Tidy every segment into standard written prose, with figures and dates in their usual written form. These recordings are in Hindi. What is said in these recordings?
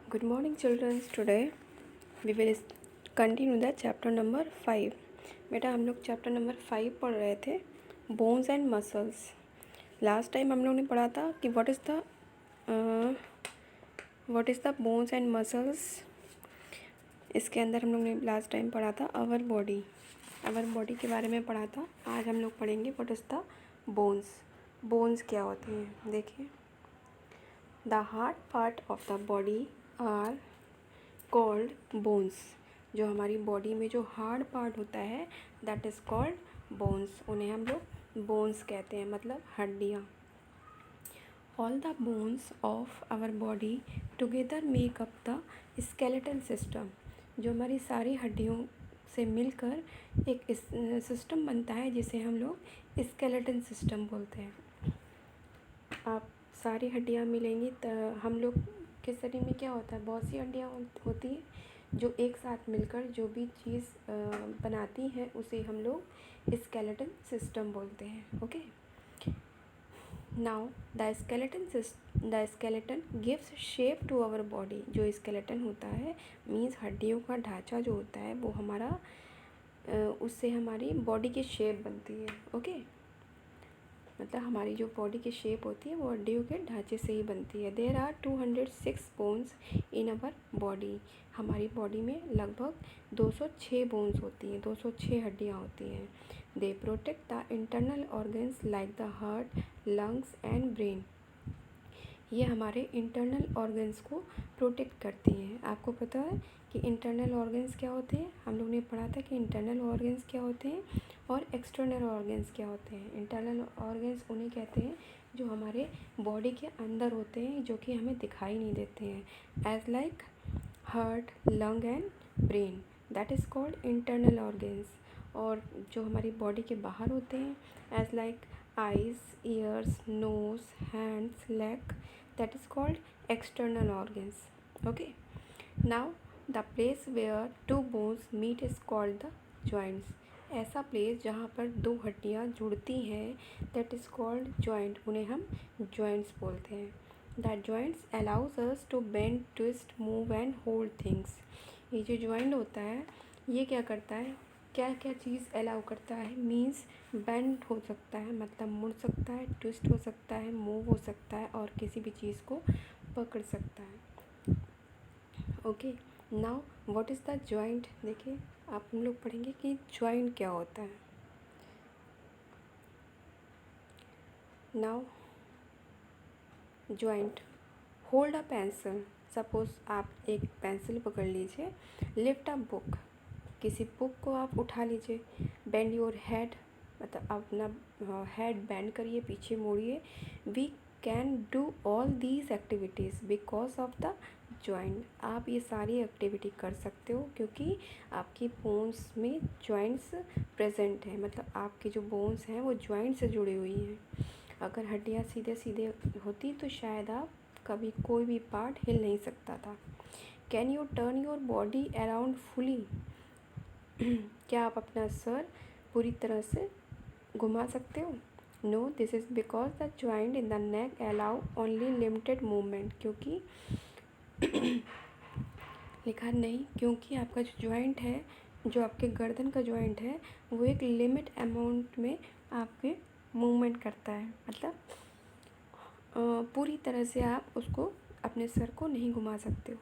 Good morning, children. Today we will continue the chapter number 5. बेटा हम लोग चैप्टर नंबर 5 पढ़ रहे थे, bones and muscles. Last time हम लोग ने पढ़ा था कि what is the bones and muscles. इसके अंदर हम लोग ने लास्ट टाइम पढ़ा था आवर बॉडी के बारे में पढ़ा था. आज हम लोग पढ़ेंगे व्हाट इज़ द बोन्स क्या होती हैं. देखिए, the hard part of the body are called bones. जो हमारी बॉडी में जो हार्ड पार्ट होता है दैट इज़ कॉल्ड बोन्स. उन्हें हम लोग बोन्स कहते हैं, मतलब हड्डियाँ. All the bones of our body together make up the skeletal system. जो हमारी सारी हड्डियों से मिलकर एक सिस्टम बनता है जिसे हम लोग स्केलेटन सिस्टम बोलते हैं. आप सारी हड्डियाँ मिलेंगी तो हम लोग के शरीर में क्या होता है, बहुत सी हड्डियाँ होती हैं जो एक साथ मिलकर जो भी चीज़ बनाती हैं उसे हम लोग स्केलेटन सिस्टम बोलते हैं. Okay, now the skeleton gives shape to our body. जो स्केलेटन होता है मीन्स हड्डियों का ढांचा जो होता है वो हमारा उससे हमारी बॉडी की शेप बनती है. ओके, मतलब हमारी जो बॉडी की शेप होती है वो हड्डियों के ढांचे से ही बनती है. There are 206 bones in our body. हमारी बॉडी में लगभग 206 बोन्स होती हैं, 206 हड्डियाँ होती हैं. They protect the internal organs like the heart, lungs and brain. ये हमारे इंटरनल ऑर्गन्स को प्रोटेक्ट करती हैं. आपको पता है कि इंटरनल ऑर्गन्स क्या होते हैं? हम लोग ने पढ़ा था कि इंटरनल ऑर्गन्स क्या होते हैं और एक्सटर्नल ऑर्गन्स क्या होते हैं. इंटरनल ऑर्गन्स उन्हें कहते हैं जो हमारे बॉडी के अंदर होते हैं, जो कि हमें दिखाई नहीं देते हैं. As like heart, lung and brain, that is called internal organs. और जो हमारी बॉडी के बाहर होते हैं as like eyes, ears, nose, hands, leg, that is called external organs. Okay, now the place where two bones meet is called the joints. ऐसा प्लेस जहाँ पर दो हड्डियाँ जुड़ती हैं that is called joint. उन्हें हम joints बोलते हैं. The joints allows us to bend, twist, move and hold things. ये जो joint होता है ये क्या करता है, क्या क्या चीज़ अलाउ करता है? मीन्स बेंड हो सकता है, मतलब मुड़ सकता है, ट्विस्ट हो सकता है, मूव हो सकता है और किसी भी चीज़ को पकड़ सकता है. Okay, now what is the joint. देखिए, आप हम लोग पढ़ेंगे कि जॉइंट क्या होता है. Now joint, hold a pencil. Suppose आप एक पेंसिल पकड़ लीजिए. लिफ्ट अ बुक, किसी बुक को आप उठा लीजिए. बेंड योर हेड, मतलब अपना हेड बेंड करिए, पीछे मोड़िए. We can do all these activities because of the joint. आप ये सारी एक्टिविटी कर सकते हो क्योंकि आपकी बोन्स में जॉइंट्स प्रेजेंट हैं. मतलब आपकी जो बोन्स हैं वो जॉइंट से जुड़ी हुई हैं. अगर हड्डियाँ सीधे सीधे होती तो शायद आप कभी कोई भी पार्ट हिल नहीं सकता था. Can U turn your body around fully. क्या आप अपना सर पूरी तरह से घुमा सकते हो? No, this is because the joint in the neck allow only limited movement. क्योंकि लिखा नहीं, क्योंकि आपका जो जॉइंट है, जो आपके गर्दन का जॉइंट है वो एक लिमिट अमाउंट में आपके मूवमेंट करता है. मतलब पूरी तरह से आप उसको अपने सर को नहीं घुमा सकते हो.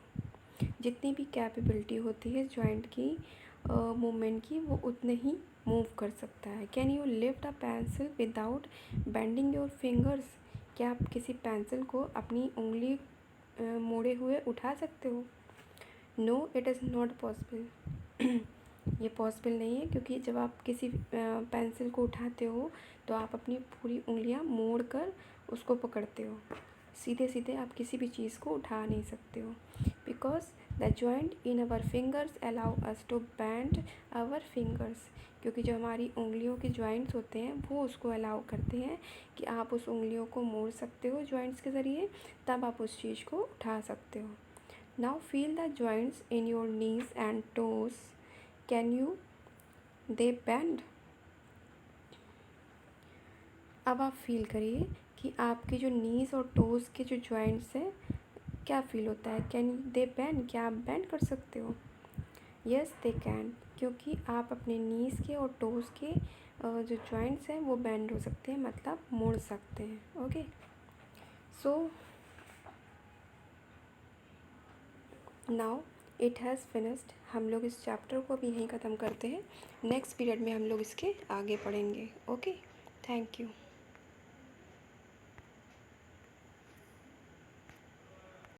जितनी भी कैपेबिलिटी होती है जॉइंट की मूवमेंट की वो उतने ही मूव कर सकता है. Can you lift a pencil without bending your fingers. क्या आप किसी पेंसिल को अपनी उंगली मोड़े हुए उठा सकते हो? No, it is not possible. ये पॉसिबल नहीं है क्योंकि जब आप किसी पेंसिल को उठाते हो तो आप अपनी पूरी उंगलियां मोड़ कर उसको पकड़ते हो. सीधे सीधे आप किसी भी चीज़ को उठा नहीं सकते हो. Because the joint in our fingers allow us to bend our fingers. क्योंकि जो हमारी उंगलियों के जॉइंट्स होते हैं वो उसको अलाउ करते हैं कि आप उस उंगलियों को मोड़ सकते हो जॉइंट्स के ज़रिए, तब आप उस चीज़ को उठा सकते हो. Now feel the joints in your knees and toes. Can you they bend. अब आप फील करिए कि आपके जो नीज़ और टोज़ के जो जॉइंट्स हैं क्या फील होता है? Can they bend? क्या आप बेंड कर सकते हो? यस दे कैन, क्योंकि आप अपने नीज़ के और टोज़ के जो जॉइंट्स हैं वो बेंड हो सकते हैं, मतलब मोड़ सकते हैं। Okay, so now it has finished. हम लोग इस चैप्टर को भी यहीं ख़त्म करते हैं। नेक्स्ट पीरियड में हम लोग इसके आगे पढ़ेंगे। Okay, thank you.